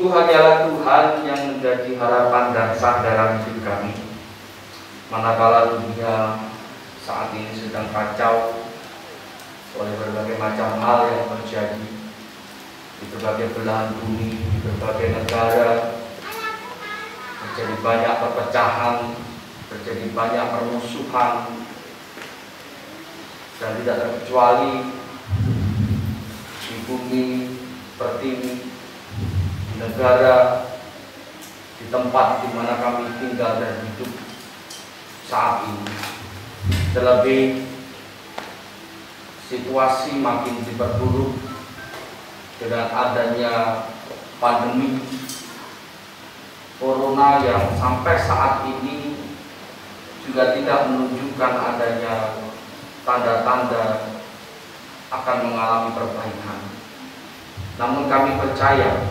Sungguh hanyalah Tuhan yang menjadi harapan dan sandaran hidup kami. Manakala dunia saat ini sedang kacau oleh berbagai macam hal yang terjadi di berbagai belahan bumi, di berbagai negara, terjadi banyak perpecahan, terjadi banyak permusuhan, dan tidak terkecuali di bumi pertiwi, di negara, di tempat di mana kami tinggal dan hidup saat ini. Terlebih situasi makin diperburuk dengan adanya pandemi Corona yang sampai saat ini juga tidak menunjukkan adanya tanda-tanda akan mengalami perbaikan. Namun kami percaya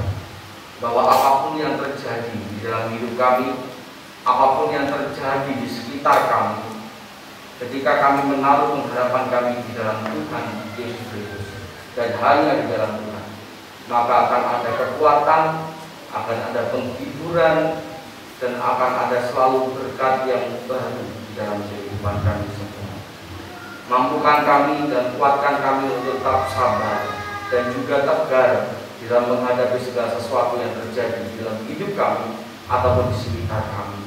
bahwa apapun yang terjadi di dalam hidup kami, apapun yang terjadi di sekitar kami, ketika kami menaruh pengharapan kami di dalam Tuhan Yesus Kristus dan hanya di dalam Tuhan, maka akan ada kekuatan, akan ada penghiburan, dan akan ada selalu berkat yang baru di dalam kehidupan kami semua. Mampukan kami dan kuatkan kami untuk tetap sabar dan juga tegar di dalam menghadapi segala sesuatu yang terjadi di dalam hidup kami ataupun di sekitar kami.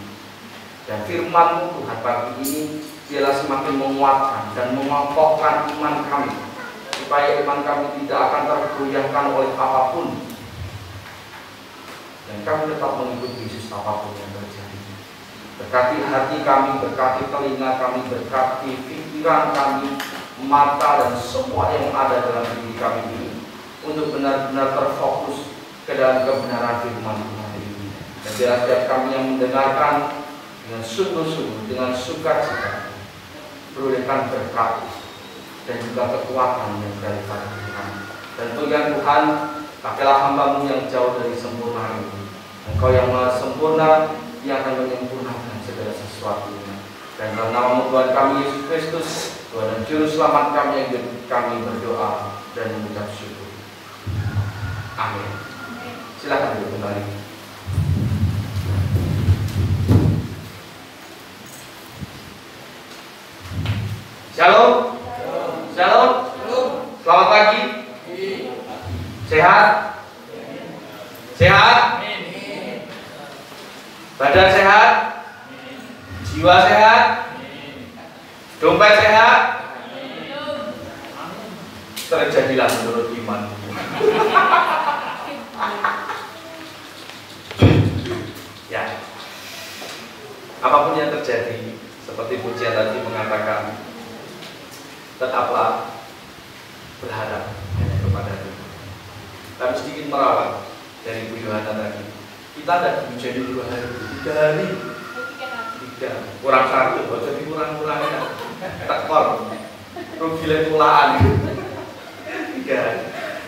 Dan firman-Mu Tuhan pagi ini ialah semakin menguatkan dan mengokohkan iman kami, supaya iman kami tidak akan tergoyahkan oleh apapun, dan kami tetap mengikuti Yesus apapun yang terjadi. Berkati hati kami, berkati telinga kami, berkati pikiran kami, mata, dan semua yang ada dalam diri kami ini, untuk benar-benar terfokus ke dalam kebenaran firman Tuhan ini. Dan biarlah setiap kami yang mendengarkan dengan sungguh-sungguh, dengan sukacita, berolehkan berkat dan juga kekuatan yang daripada Tuhan. Dan Tuhan, pakailah hamba-Mu yang jauh dari sempurna ini. Engkau yang maha sempurna, yang akan menyempurnakan segala sesuatunya. Dan dalam nama Tuhan kami Yesus Kristus, Tuhan dan Juru Selamat kami yang hidup, kami berdoa dan mengucap syukur. Amin. Silakan duduk kembali. Shalom. Shalom. Selamat pagi. Sehat? Sehat? Badan sehat? Jiwa sehat? Dompet sehat? Terjadilah menurut iman. Ya. Apapun yang terjadi, seperti pujian tadi mengatakan, tetaplah berharap hanya kepada Tuhan. Tapi sedikit merawat dari Bu Yohana tadi. Kita tidak menjadi 2 hari, 3 hari, 3 kurang 1, jadi kurang-kurangnya tekor, rugi tulaan 3 hari.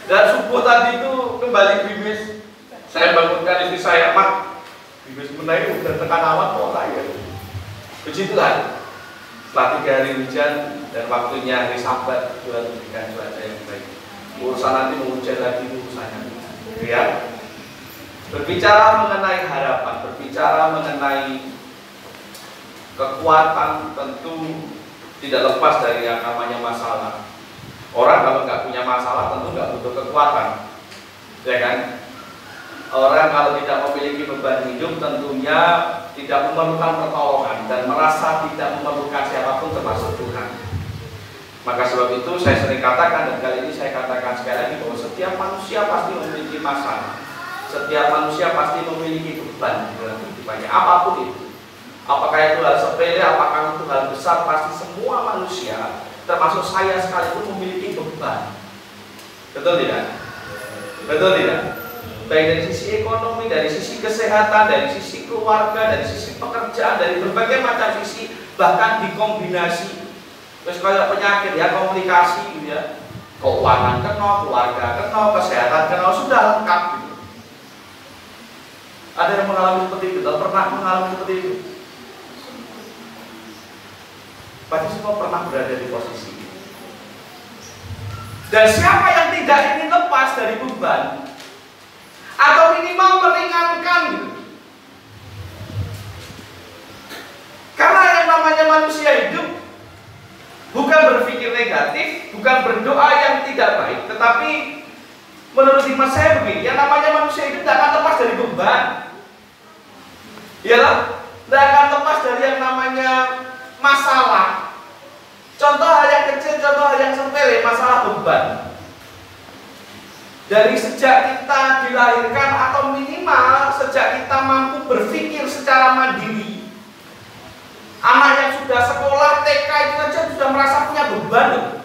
Dan subuh tadi itu kembali bimis, saya bangunkan istri saya, Mak, bimis menaik udah tekan awan kok ya. Begitulah. Setelah 3 hari hujan dan waktunya hari Sabat, Tuhan memberikan cuaca yang baik. Urusan nanti mau hujan lagi urusannya, ya. Berbicara mengenai harapan, berbicara mengenai kekuatan, tentu tidak lepas dari yang namanya masalah. Orang kalau nggak punya masalah tentu nggak butuh kekuatan, ya kan? Orang kalau tidak memiliki beban hidup tentunya tidak memerlukan pertolongan dan merasa tidak memerlukan siapapun termasuk Tuhan. Maka sebab itu saya sering katakan, dan kali ini saya katakan sekali lagi, bahwa setiap manusia pasti memiliki masalah. Setiap manusia pasti memiliki beban dalam kehidupannya, apapun itu. Apakah itu hal sepele, apakah itu hal besar, pasti semua manusia, termasuk saya sekalipun, memiliki beban. Betul tidak? Betul tidak? Baik dari sisi ekonomi, dari sisi kesehatan, dari sisi keluarga, dari sisi pekerjaan, dari berbagai macam sisi, bahkan dikombinasi. Terus kayak penyakit ya, komplikasi gitu ya. Keuangan kena, keluarga kena, kesehatan kena, sudah lengkap gitu. Ada yang mengalami seperti itu, atau pernah mengalami seperti itu? Pasti semua pernah berada di posisi itu. Dan siapa yang tidak ingin lepas dari beban? atau minimal meringankan. Karena yang namanya manusia hidup bukan berpikir negatif, bukan berdoa yang tidak baik, tetapi menurut iman saya begini, yang namanya manusia hidup tidak akan lepas dari beban. Iyalah, tidak akan lepas dari yang namanya masalah. Contoh hal yang kecil, contoh hal yang sepele, masalah beban. Dari sejak kita dilahirkan atau minimal sejak kita mampu berpikir secara mandiri. Anak yang sudah sekolah TK itu saja sudah merasa punya beban.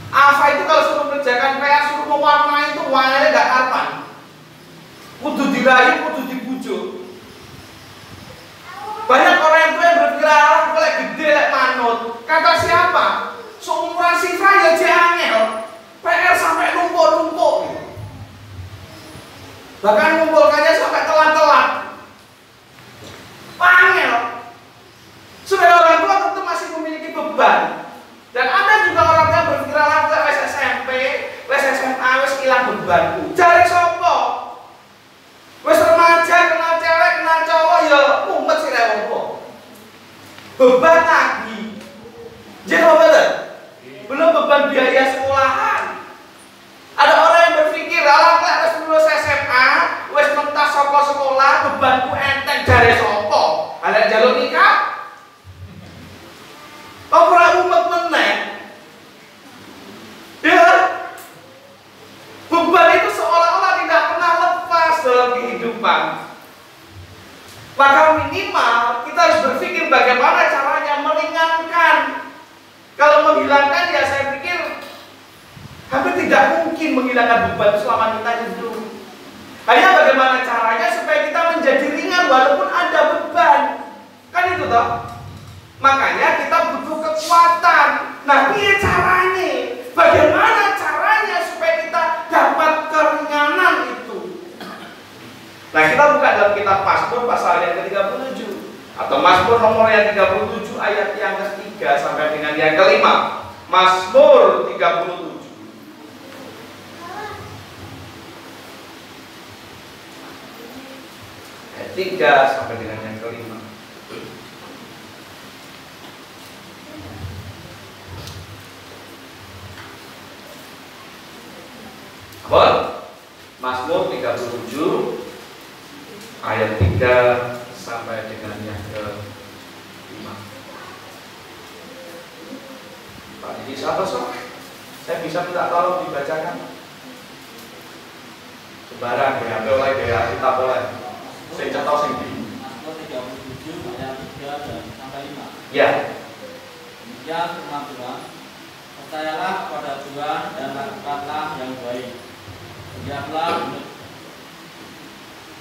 Alfa itu kalau suruh mengerjakan PR, suruh mewarnai itu warnanya nggak kapan. Kudu dirayu, kudu dibujuk. Banyak orang yang berpikir ah, boleh gede lek manut. Kata siapa? Seumuran Sifra ya angel. PR sampai numpuk-numpuk. Bahkan ngumpulkannya sampai telat-telat. Angel. Sebagai orang tua tentu masih memiliki beban. Dan ada juga orang yang berpikir anak wes SMP, wes SMA, wes hilang bebanku. Cari sopo. Wes remaja, kenal cewek, kenal cowok, ya mumet sih lewo. Beban lagi. Jadi betul. Belum beban biaya sekolahan. Ada orang yang berpikir, anak wes lulus SMA, wes mentas soko sekolah, bebanku enteng cari sopo. Ada jalur nikah. Orang umat meneng, ya, beban itu seolah-olah tidak pernah lepas dalam kehidupan. Maka minimal kita harus berpikir bagaimana caranya meringankan. Kalau menghilangkan ya saya pikir hampir tidak mungkin menghilangkan beban selama kita hidup. Hanya bagaimana caranya supaya kita menjadi ringan walaupun ada beban. Kan itu toh. Makanya kita butuh kekuatan. Nah, piye caranya? Bagaimana caranya supaya kita dapat keringanan itu? Nah, kita buka dalam kitab Mazmur pasal yang ke-37 atau Mazmur nomor yang 37 ayat yang ke-3 sampai dengan yang ke-5. Mazmur 37 ayat 3 sampai dengan yang ke-5. Mazmur 37 ayat 3 sampai dengan yang ke-5. Pak Didi siapa sok? Saya bisa minta tolong dibacakan. Sembarang ya, boleh ya, kita boleh. Saya contoh sendiri. Mazmur 37 ayat 3 dan sampai 5. Ya. Demikian firman Tuhan. Percayalah kepada Tuhan dan lakukanlah yang baik.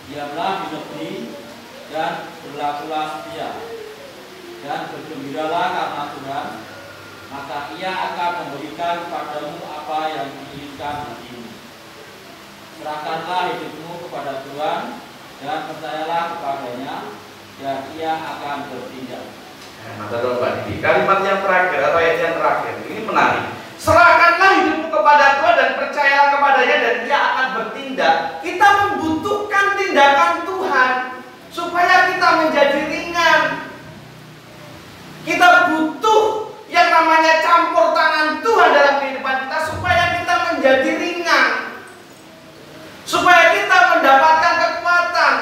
Diamlah di negeri dan berlakulah setia dan bergembiralah karena Tuhan, maka Ia akan memberikan kepadamu apa yang diinginkan hatimu. Serahkanlah hidupmu kepada Tuhan dan percayalah kepadanya, dan Ia akan bertindak. Kalimat yang terakhir atau ayat yang terakhir ini menarik. Serahkanlah hidupmu kepada Tuhan dan percayalah kepadanya dan Dia akan bertindak. Kita membutuhkan tindakan Tuhan supaya kita menjadi ringan. Kita butuh yang namanya campur tangan Tuhan dalam kehidupan kita supaya kita menjadi ringan. Supaya kita mendapatkan kekuatan.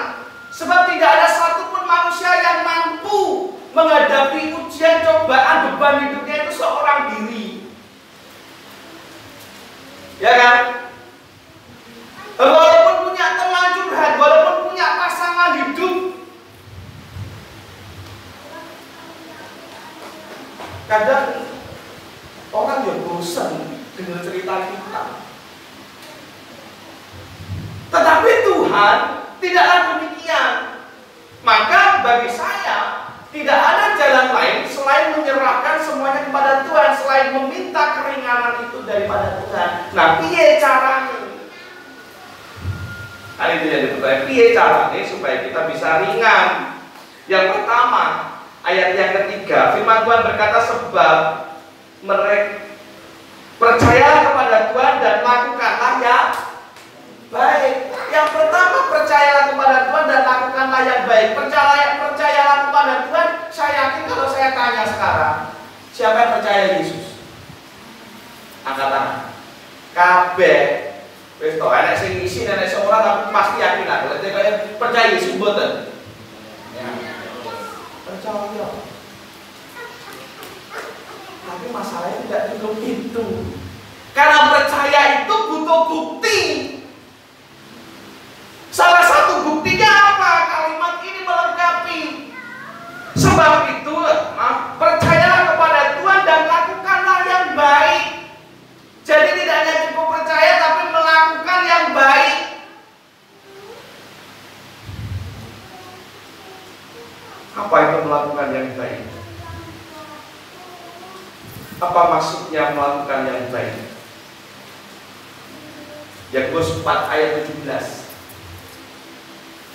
Sebab tidak ada satupun manusia yang mampu menghadapi ujian, cobaan, beban hidupnya itu seorang diri. Ya kan? Walaupun punya teman curhat, walaupun punya pasangan hidup, kadang orang yang bosan dengan cerita kita. Tetapi Tuhan tidaklah demikian. Maka bagi saya tidak ada jalan lain selain menyerahkan semuanya kepada Tuhan, selain meminta keringanan itu daripada Tuhan. Nah, piye caranya? Nah, itu yang dipertanyaan, piye caranya supaya kita bisa ringan? Yang pertama, ayat yang ketiga, firman Tuhan berkata, sebab mereka percayalah kepada Tuhan dan lakukanlah yang baik. Yang yang baik. Percayalah kepada Tuhan. Saya yakin kalau saya tanya sekarang, siapa yang percaya Yesus? Angkat tangan. Kabeh. Wis to, enek sing isi, enek sing ora, tapi pasti yakin lah. Lha kaya percaya Yesus mboten? Ya. Percaya. Tapi masalahnya tidak cukup itu. Karena percaya itu butuh bukti. Salah satu buktinya apa? Kalimat ini melengkapi. Sebab itu, percayalah kepada Tuhan dan lakukanlah yang baik. Jadi tidak hanya cukup percaya, tapi melakukan yang baik. Apa itu melakukan yang baik? Apa maksudnya melakukan yang baik? Yakobus 4 ayat 17.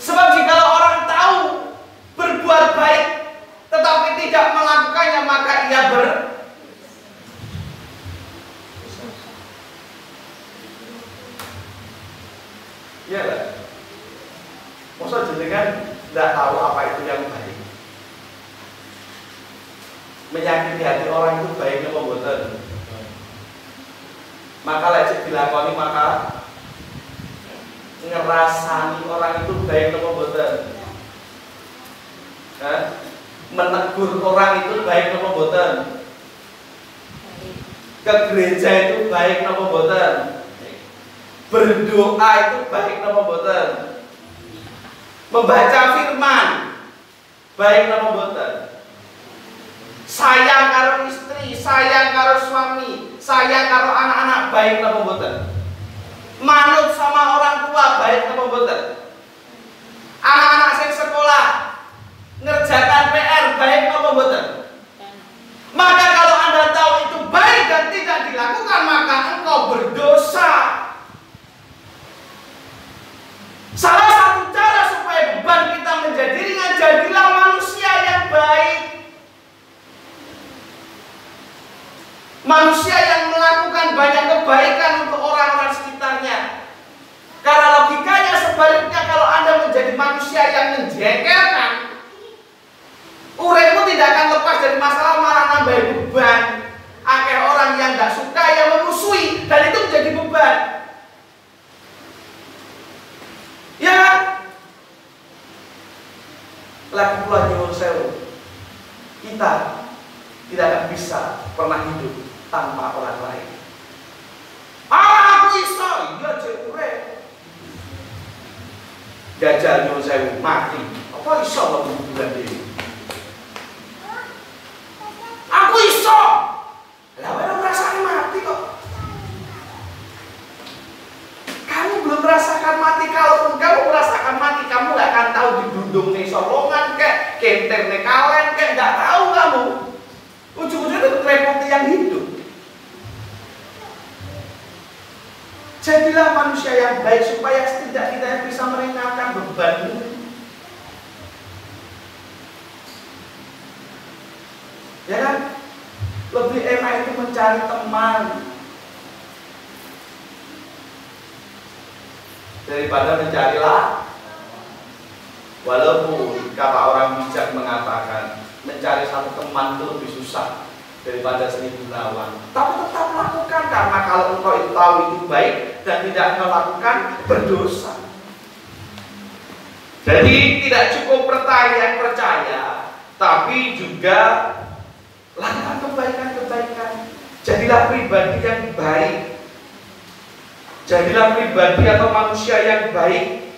Sebab jikalau orang tahu berbuat baik tetapi tidak melakukannya, maka ia iya lah. Masa jenengan tidak tahu apa itu yang baik? Menyakiti hati orang itu baiknya pembuatan. Maka lecet dilakoni, maka ngerasani orang itu baik pembuatan. Menegur orang itu baik pembuatan. Ke gereja itu baik pembuatan. Berdoa itu baik nama boten. Membaca firman baik nama boten. Sayang karo istri, sayang karo suami, sayang karo anak-anak baik nama boten. Manut sama orang tua baik nama boten. Anak-anak sing sekolah ngerjakan PR baik nama boten. Maka kalau Anda tahu itu baik dan tidak dilakukan, maka engkau berdosa. Salah satu cara supaya beban kita menjadi ringan, jadilah manusia yang baik. Manusia yang melakukan banyak kebaikan untuk orang-orang sekitarnya. Karena logikanya sebaliknya, kalau Anda menjadi manusia yang menjengkelkan, uripmu tidak akan lepas dari masalah, malah nambah beban. Akeh orang yang gak suka, yang memusuhi, dan itu menjadi beban. Ya, lagi pula nyuwun sewu, kita tidak akan bisa pernah hidup tanpa orang lain. Aku iso, iya cek urip. Jajal nyuwun sewu mati, apa iso kok bulan dhewe? Aku iso. Lah ora ngrasani mati kok. Kamu belum merasakan mati. Kalaupun kamu merasakan mati, kamu gak akan tahu didundung nih solongan kek, kenter nih kalen kek, gak tahu kamu. Ujung-ujungnya itu repoti yang hidup. Jadilah manusia yang baik supaya setidaknya kita bisa meringankan beban ini. Ya kan? Lebih enak itu mencari teman daripada mencarilah. Walaupun kata orang bijak mengatakan mencari satu teman itu lebih susah daripada 1000 lawan, tapi tetap lakukan, karena kalau engkau tahu itu baik dan tidak engkau lakukan, berdosa. Jadi tidak cukup percaya, tapi juga lakukan kebaikan-kebaikan. Jadilah pribadi yang baik. Jadilah pribadi atau manusia yang baik,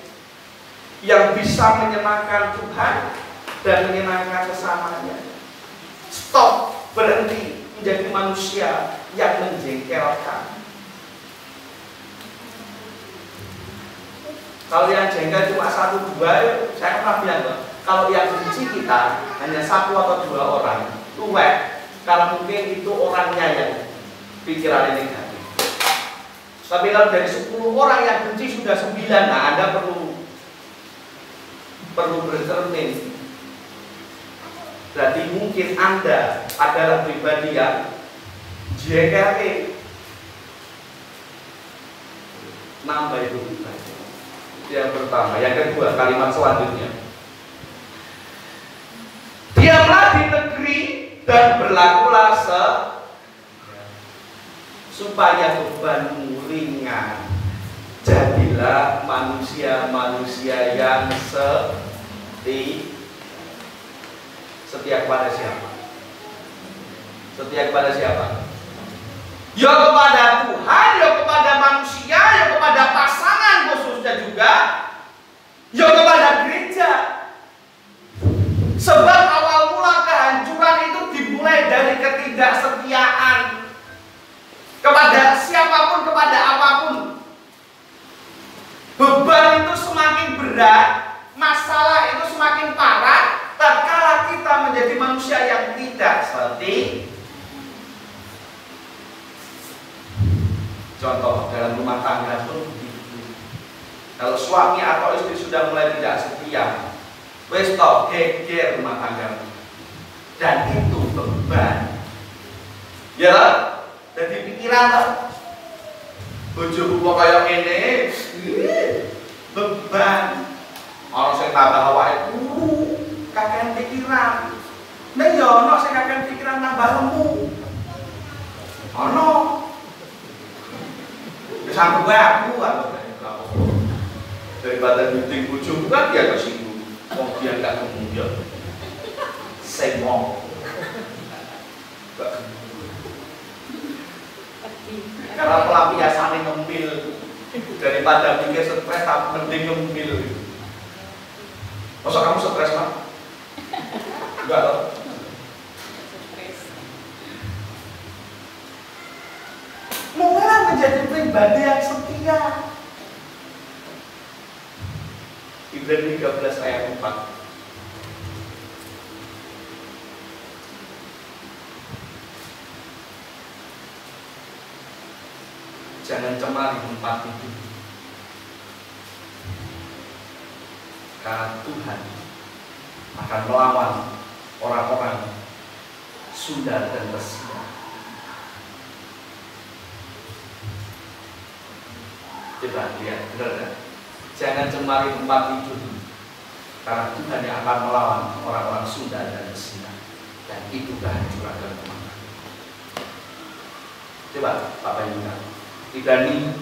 yang bisa menyenangkan Tuhan dan menyenangkan sesamanya. Stop, berhenti menjadi manusia yang menjengkelkan. Kalau yang jengkel cuma 1-2, saya pernah bilang, kalau yang benci kita hanya 1 atau 2 orang, luwek. Karena mungkin itu orangnya yang pikirannya negatif. Tapi kalau dari 10 orang yang benci sudah 9, nah Anda perlu bercermin. Berarti mungkin Anda adalah pribadi yang JKE. Nambah itu. Yang pertama, yang kedua, kalimat selanjutnya. dan berlakulah supaya bebanmu ringan. Jadilah manusia-manusia yang setia kepada siapa? Setia kepada siapa? Ya kepada Tuhan, ya kepada manusia, ya kepada pasangan khususnya juga, ya kepada gereja. Sebab awal mula kehancuran itu dimulai dari ketidaksetiaan kepada siapapun, kepada apapun. Beban itu semakin berat, masalah itu semakin parah tatkala kita menjadi manusia yang tidak seperti. Contoh dalam rumah tangga pun begitu. Kalau suami atau istri sudah mulai tidak setia, wes toh geger rumah tangga, dan itu beban. Ya lah, jadi pikiran lah. Bojoku kok kaya ngene, beban. Orang sing tambah awake kakean pikiran. Nek yo ono sing kakean pikiran tambah lemu. Ono. Sampai aku daripada meeting bojoku kan dia tersinggung. Wong dia enggak kemudian. Sengong. Karena pelampiasannya ngemil daripada pikir stres, tapi mending ngemil. Masa kamu stres, Mak? Enggak loh. Mulai menjadi pribadi yang setia. Ibrani 13 ayat 4. Jangan cemari tempat itu, karena Tuhan akan melawan orang-orang sundal dan bersinar. Coba lihat, benar kan? Jangan cemari tempat itu, karena Tuhan yang akan melawan orang-orang sundal dan bersinar, dan itu kehancuran dan kemenangan. Coba Bapak Ibu lihat. Ibrani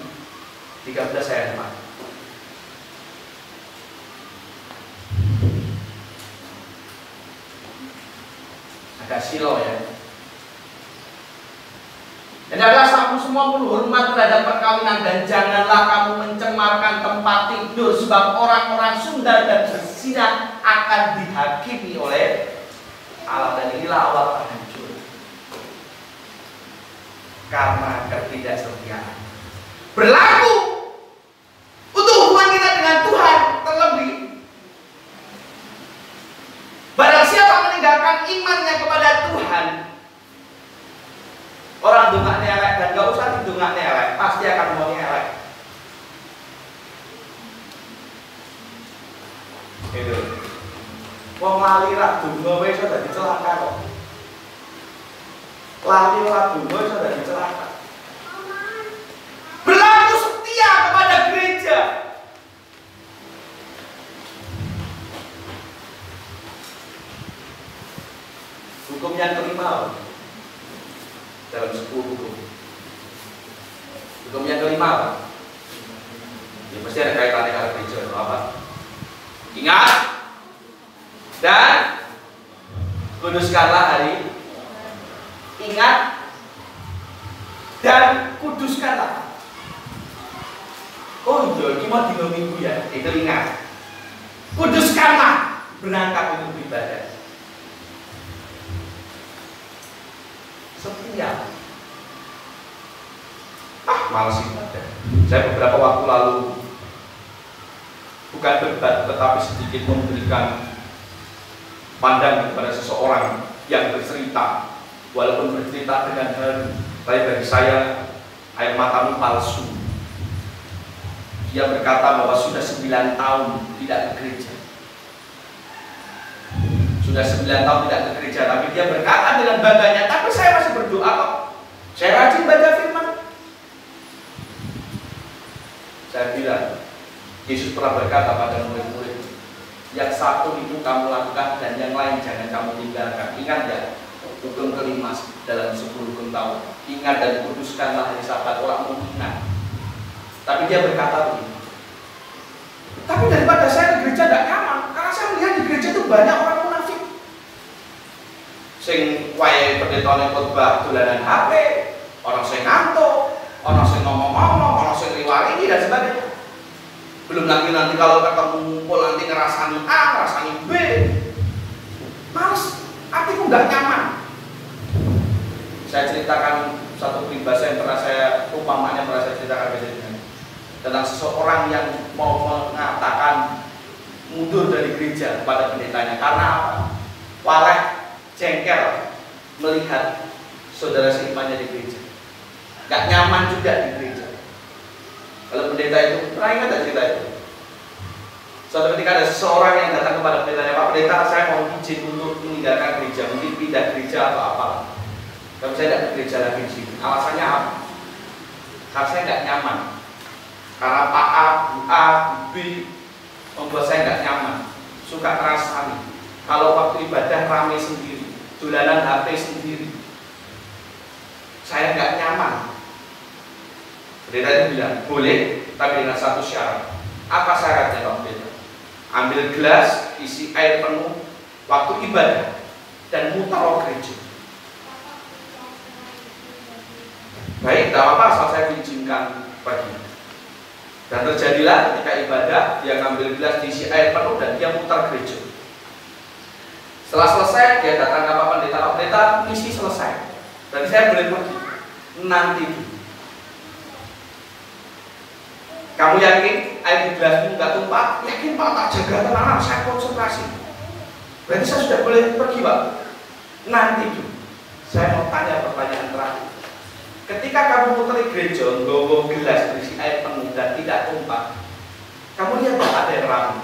13 ayat 4. Agak silau ya. Dan adalah kamu semua pun hormat terhadap perkawinan, dan janganlah kamu mencemarkan tempat tidur, sebab orang-orang sundal dan berzina akan dihakimi oleh Allah. Dan inilah awal kehancuran karena ketidaksetiaan. Berlaku untuk hubungan kita dengan Tuhan. Terlebih barang siapa meninggalkan imannya kepada Tuhan, orang dongaknya elek, dan gak usah didongaknya elek, pasti akan ngomongnya elek. Itu wong lali rak donga wis dadi celaka kok. Lali ora donga wis dadi celaka. Berlaku setia kepada gereja. Hukum yang kelima dalam 10 hukum. Hukum yang kelima ya pasti ada kaitannya dengan gereja. Apa? Ingat dan kuduskanlah hari. Ingat dan kuduskanlah. Oh iya, ini mau dino minggu ya. Itu ingat. Kuduskanlah berangkat untuk beribadah. Setia. Malas ibadah. Saya beberapa waktu lalu bukan debat, tetapi sedikit memberikan pandangan kepada seseorang yang bercerita, walaupun bercerita dengan haru, tapi bagi saya air matamu palsu. Dia berkata bahwa sudah 9 tahun tidak ke gereja. Sudah 9 tahun tidak ke gereja, tapi dia berkata dengan bangganya, tapi saya masih berdoa kok. Saya rajin baca firman. Saya bilang, Yesus pernah berkata pada murid-murid, yang satu itu kamu lakukan dan yang lain jangan kamu tinggalkan. Ingat ya, hukum Mas dalam 10 tahun. Ingat dan kuduskanlah hari Sabat. Orang mau ingat. Tapi dia berkata begini. Tapi daripada saya ke gereja gak nyaman, karena saya melihat di gereja itu banyak orang munafik. Sing wae pendetane khotbah dolanan HP, orang sing ngantuk, orang sing ngomong-ngomong, orang sing riwari dan sebagainya. Belum lagi nanti kalau ketemu ngumpul nanti ngerasani A, ngerasani B. Males, hatiku nggak nyaman. Saya ceritakan satu peribahasa yang pernah saya ceritakan ke sini tentang seseorang yang mau mengatakan mundur dari gereja kepada pendetanya karena apa? Waleh jengkel melihat saudara seimannya di gereja, nggak nyaman juga di gereja. Kalau pendeta itu, pernah ingat tak cerita itu? Suatu ketika ada seseorang yang datang kepada pendetanya, Pak Pendeta, saya mau izin untuk meninggalkan gereja, mungkin pindah gereja atau apa. Tapi saya tidak bekerja lagi di sini. Alasannya apa? Karena saya nggak nyaman. Karena Pak A, Bu A, Bu B membuat saya nggak nyaman. Suka keras sekali. Kalau waktu ibadah ramai sendiri, dolanan HP sendiri, saya nggak nyaman. Pendeta itu bilang, boleh, tapi dengan satu syarat. Apa syaratnya Pak Pendeta? Ambil gelas, isi air penuh waktu ibadah, dan mutar gereja. Baik, tidak apa-apa asal saya diizinkan pagi. Dan terjadilah ketika ibadah, dia ngambil gelas, diisi air penuh, dan dia mutar gereja. Setelah selesai, dia datang ke Pak Pendeta. Pak Pendeta, misi selesai. Dan saya boleh pergi. Nanti kamu yakin air di gelasmu nggak tumpah? Yakin Pak, tak jaga tenang, saya konsentrasi. Berarti saya sudah boleh pergi Pak. Nanti saya mau tanya pertanyaan terakhir. Ketika kamu muteri gereja, nggawa gelas berisi air penuh dan tidak tumpah, kamu lihat tak ada yang ramai?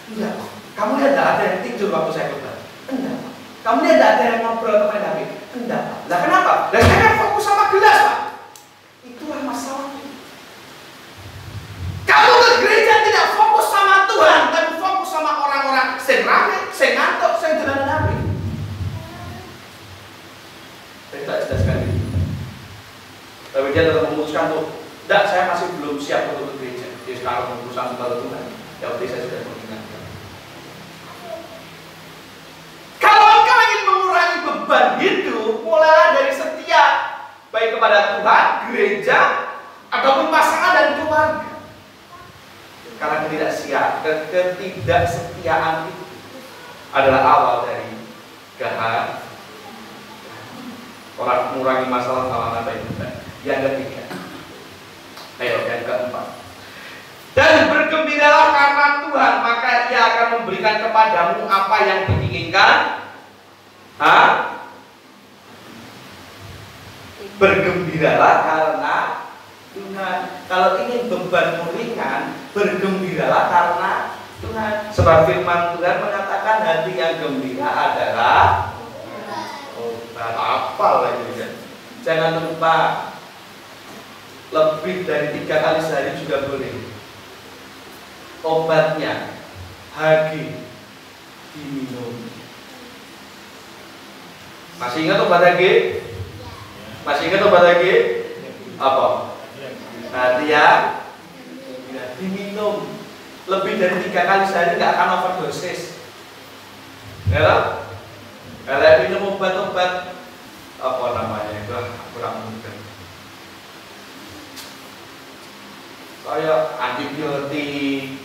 Enggak. Kamu lihat tak ada yang tidur waktu saya khotbah? Enggak. Kamu lihat tak ada yang ngobrol atau main HP? Enggak. Lah kenapa? Lah saya kan fokus sama gelas Pak. Itulah masalahnya. Kamu ke gereja tidak fokus sama Tuhan, tapi fokus sama orang-orang sing rame, sing ngantuk, sing dolanan HP. Saya tak jelas sekali. Tapi dia tetap memutuskan tuh, enggak, saya masih belum siap untuk ke gereja. Dia sekarang memutuskan kepada Tuhan. Ya udah, saya sudah mengingatkan. Kalau engkau ingin mengurangi beban hidup, mulailah dari setia, baik kepada Tuhan, gereja, ataupun pasangan dan keluarga. Karena ketidaksetiaan itu adalah awal dari gagal. Orang mengurangi masalah apa itu. Yang ketiga, yang keempat. Dan bergembiralah karena Tuhan, maka Ia akan memberikan kepadamu apa yang diinginkan. Bergembiralah karena Tuhan. Kalau ingin bebanmu ringan, bergembiralah karena Tuhan. Sebab firman Tuhan mengatakan hati yang gembira adalah apa lagi ya? Jangan lupa lebih dari 3 kali sehari juga boleh. Obatnya Hagi diminum. Masih ingat obat Hagi? Masih ingat obat Hagi? Apa? Hati ya diminum lebih dari 3 kali sehari, nggak akan overdosis. Ya, kalau minum obat-obat apa namanya itu kurang mudah. Kayak antibiotik,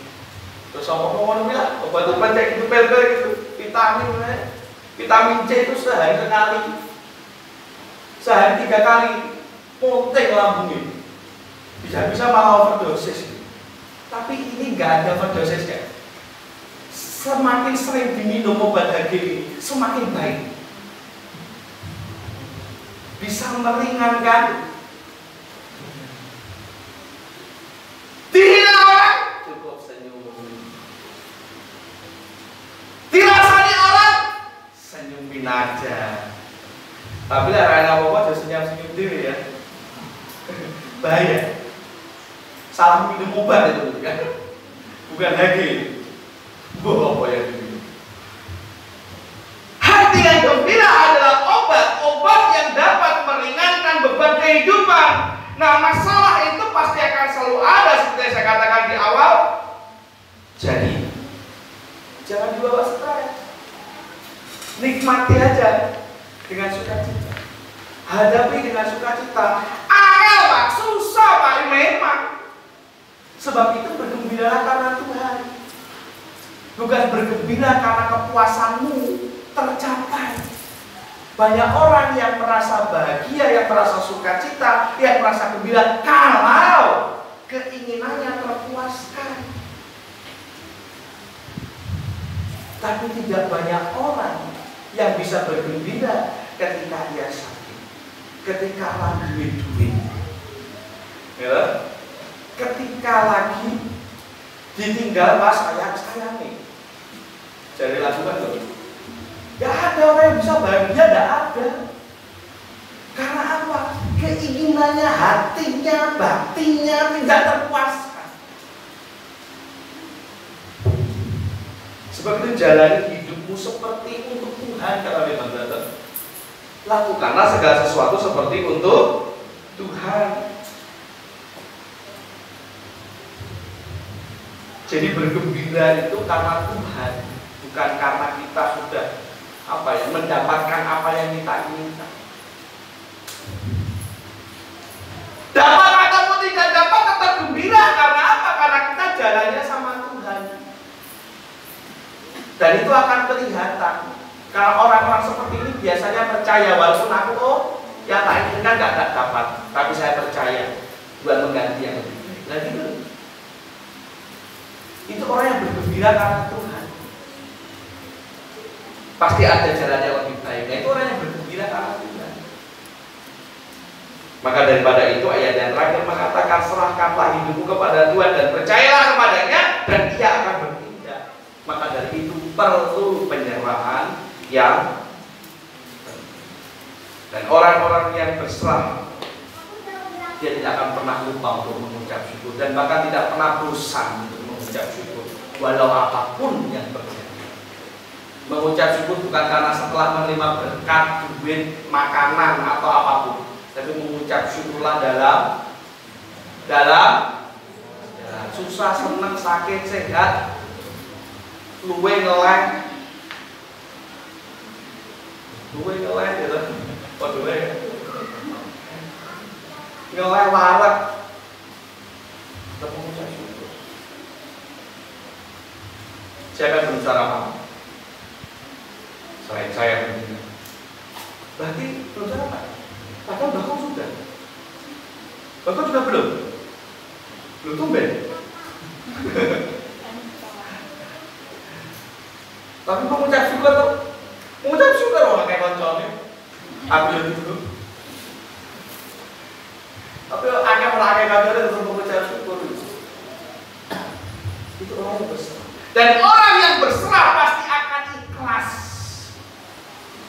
terus apa bilang obat-obat kayak gitu, pil-pil gitu, vitamin C itu sehari sekali, sehari 3 kali, penting lambungnya, bisa malah overdosis. Tapi ini nggak ada overdosis kan? Semakin sering diminum obat HGI, semakin baik. Bisa meringankan. Dihina orang, cukup senyum. Dirasani orang, senyumin aja. Tapi lah rana apa-apa harus senyum-senyum diri ya. Bahaya. Salah minum obat itu kan? Bukan lagi. Apa yang diminum? Hati yang gembira adalah obat masalah itu pasti akan selalu ada, seperti yang saya katakan di awal. Jadi jangan dibawa stres, nikmati aja dengan sukacita, hadapi dengan sukacita. Angel Pak, susah Pak, memang. Sebab itu bergembiralah karena Tuhan, bukan bergembira karena kepuasanmu tercapai. Banyak orang yang merasa bahagia, yang merasa sukacita, yang merasa gembira kalau keinginannya terpuaskan. Tapi tidak banyak orang yang bisa bergembira ketika dia sakit, ketika lagi duit, ya, ketika lagi ditinggal pas sayang-sayangi. Jadi lagu kan loh. Gak ada orang yang bisa bahagia, gak ada. Karena apa? Keinginannya, hatinya, batinnya tidak terpuaskan. Sebab itu jalani hidupmu seperti untuk Tuhan, kata firman Tuhan. Lakukanlah segala sesuatu seperti untuk Tuhan. Jadi bergembira itu karena Tuhan, bukan karena kita sudah mendapatkan apa yang kita inginkan. Dapat ataupun tidak dapat tetap gembira. Karena apa? Karena kita jalannya sama Tuhan. Dan itu akan kelihatan. Karena orang-orang seperti ini biasanya percaya, walaupun aku yang tak inginkan gak dapat, tapi saya percaya buat mengganti yang lebih baik. Nah gitu. Itu orang yang bergembira karena Tuhan. Pasti ada jalan yang lebih baik. Nah, itu orang yang bergembira karena Tuhan. Maka daripada itu ayat yang terakhir mengatakan, serahkanlah hidupmu kepada Tuhan dan percayalah kepadanya dan Ia akan bertindak. Maka dari itu perlu penyerahan yang dan orang-orang yang berserah, dia tidak akan pernah lupa untuk mengucap syukur dan bahkan tidak pernah bosan untuk mengucap syukur walau apapun yang terjadi. Mengucap syukur bukan karena setelah menerima berkat, duit, makanan atau apapun, tapi mengucap syukurlah dalam susah, senang, sakit, sehat, luwe ngeleng gitu. Ngeleng waret. Tetap mengucap syukur. Siapa yang berusaha apa? Selain saya begini. Berarti berusaha apa? Padahal bahkan sudah. Bahkan juga belum tumben. Tapi mengucap syukur tuh. Mengucap syukur orang kayak koncolnya. Aku jadi dulu. Tapi akhirnya melakai koncolnya untuk mengucap syukur. Itu orang yang berserah. Dan orang yang berserah pasti akan ikhlas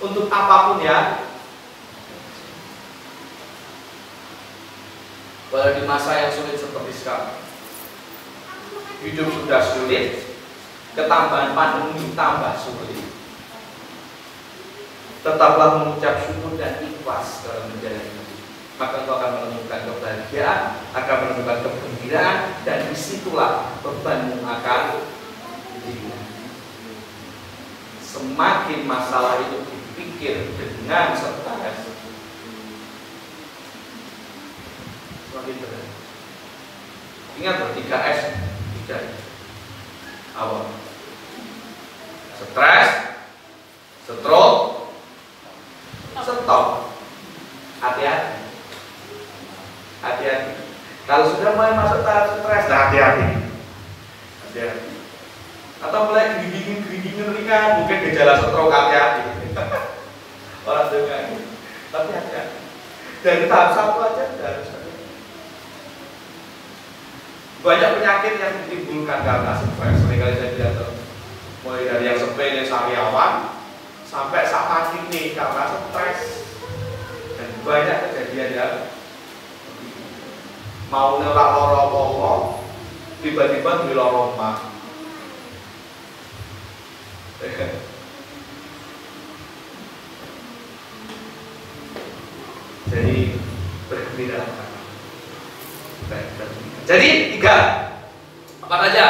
untuk apapun ya. Walau di masa yang sulit seperti sekarang, hidup sudah sulit, ketambahan pandemi tambah sulit. Tetaplah mengucap syukur dan ikhlas dalam menjalani hidup. Maka engkau akan menemukan kebahagiaan, akan menemukan kegembiraan, dan disitulah bebanmu akan hilang. Semakin masalah itu dipikir dengan stres, semakin berat. Ingat loh, 3S, 3 awal. Stres, stroke, stop. Hati-hati. Hati-hati. Kalau sudah mulai masuk tahap stres, hati-hati. Hati-hati. Atau mulai gerinding ringan, mungkin gejala stroke, hati-hati. Orang dengar. Tapi hati-hati. Dari tahap 1 aja harus hati-hati. Banyak penyakit yang ditimbulkan karena stres. Seringkali saya bilang, mulai dari yang sepele sariawan sampai saat ini karena stres. Dan banyak kejadian yang mau nelak loro-loro, tiba-tiba di loro mah. Jadi bergembira Jadi 3, apa saja?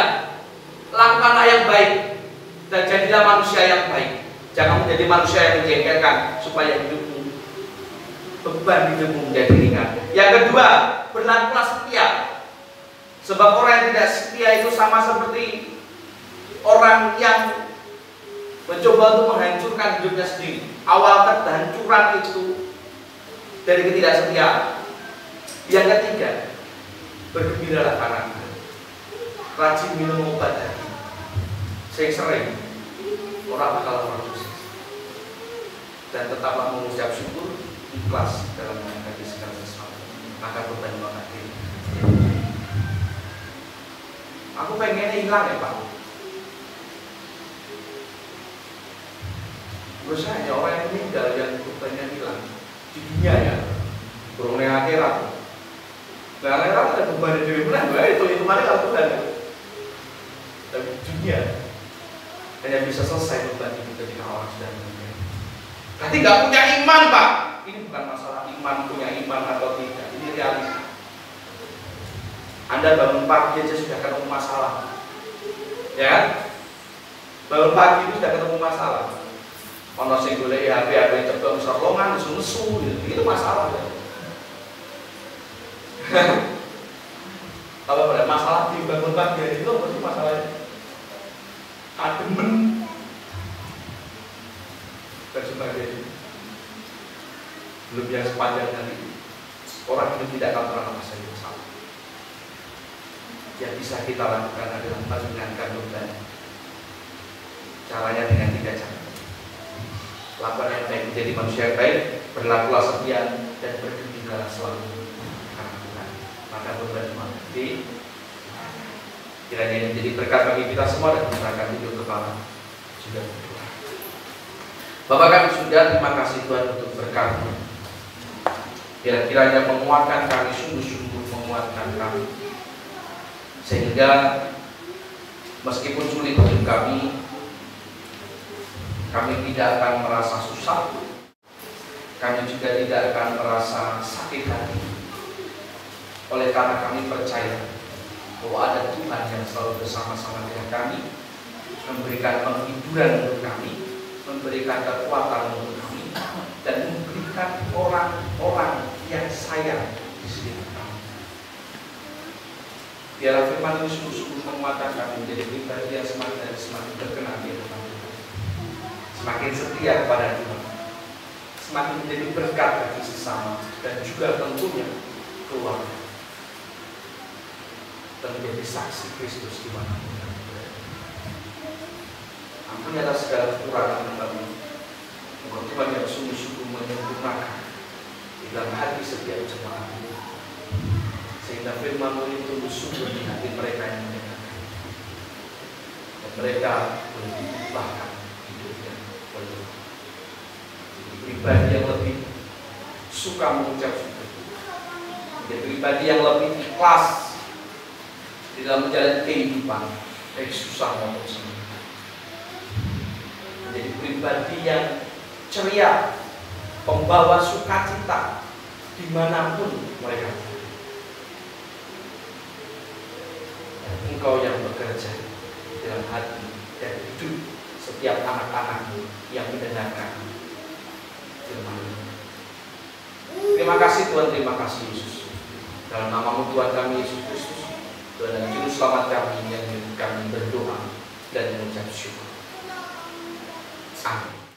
Lakukanlah yang baik dan jadilah manusia yang baik. Jangan menjadi manusia yang menjengkelkan, supaya hidupmu, beban hidupmu menjadi ringan. Yang kedua, berlakulah setia. Sebab orang yang tidak setia itu sama seperti orang yang mencoba untuk menghancurkan hidupnya sendiri. Awal kehancuran itu dari ketidaksetiaan. Yang ketiga, bergembiralah karena rajin minum obat hati. Sering orang bakal orang sukses. Dan tetaplah mengucap syukur, ikhlas dalam menghadapi segala sesuatu. Maka beban akan hilang. Aku pengennya hilang ya Pak. Terus hanya orang yang meninggal yang bebannya hilang di dunia ya. Burung yang akhirat. Nah, akhirat ada beban di diri benar, itu mana kalau Tuhan ya. Tapi dunia hanya bisa selesai beban itu ketika orang sudah meninggal. Berarti nggak punya iman Pak. Ini bukan masalah iman, punya iman atau tidak. Ini realita. Anda bangun pagi aja sudah ketemu masalah, ya? Bangun pagi itu sudah ketemu masalah. Ono sing golek HP ceblok serlongan nesu-nesu gitu. Itu masalah ya. Kalau ada masalah di bangun pagi itu apa sih masalahnya? Kademen dan sebagainya. Belum yang sepanjang hari orang itu tidak akan pernah merasa bersalah. Yang bisa kita lakukan adalah meringankan beban. Caranya dengan 3 cara. Lakukan yang baik, menjadi manusia yang baik, berlakulah setia dan bergembiralah selalu karena Tuhan. Maka beban mengerti. Kiranya ini menjadi berkat bagi kita semua dan menyerahkan hidup kepala. Sudah berdoa. Bapak kami sudah, terima kasih Tuhan untuk berkat-Mu. Kiranya menguatkan kami, sungguh-sungguh menguatkan kami. Sehingga meskipun sulit hidup kami tidak akan merasa susah. Kami juga tidak akan merasa sakit hati. Oleh karena kami percaya bahwa ada Tuhan yang selalu bersama-sama dengan kami, memberikan penghiburan untuk kami, memberikan kekuatan untuk kami, dan memberikan orang-orang yang sayang di sekitar kami. Biarlah firman ini sungguh-sungguh menguatkan kami menjadi pribadi yang semakin berkenan di hadapan Tuhan, semakin setia kepada Tuhan, semakin menjadi berkat bagi sesama dan juga tentunya keluarga, dan menjadi saksi Kristus di mana-mana kami berada. Ampuni atas segala kekurangan kami. Moga Tuhan yang sungguh-sungguh menyempurnakan di dalam hati setiap jemaat ini, sehingga firman-Mu itu tumbuh subur di hati mereka yang mendengarkan, dan mereka boleh diubahkan hidupnya oleh pribadi yang lebih suka mengucap syukur, menjadi pribadi yang lebih ikhlas di dalam menjalani kehidupan, baik susah maupun senang, menjadi pribadi yang ceria, pembawa sukacita dimanapun mereka. Dan Engkau yang bekerja dalam hati dan hidup setiap anak-anak-Mu yang mendengarkan firman-Mu. Terima kasih Tuhan, terima kasih Yesus. Dalam nama-Mu Tuhan kami Yesus Kristus, Tuhan dan Juru Selamat kami, yang kami berdoa dan mengucap syukur. Amin.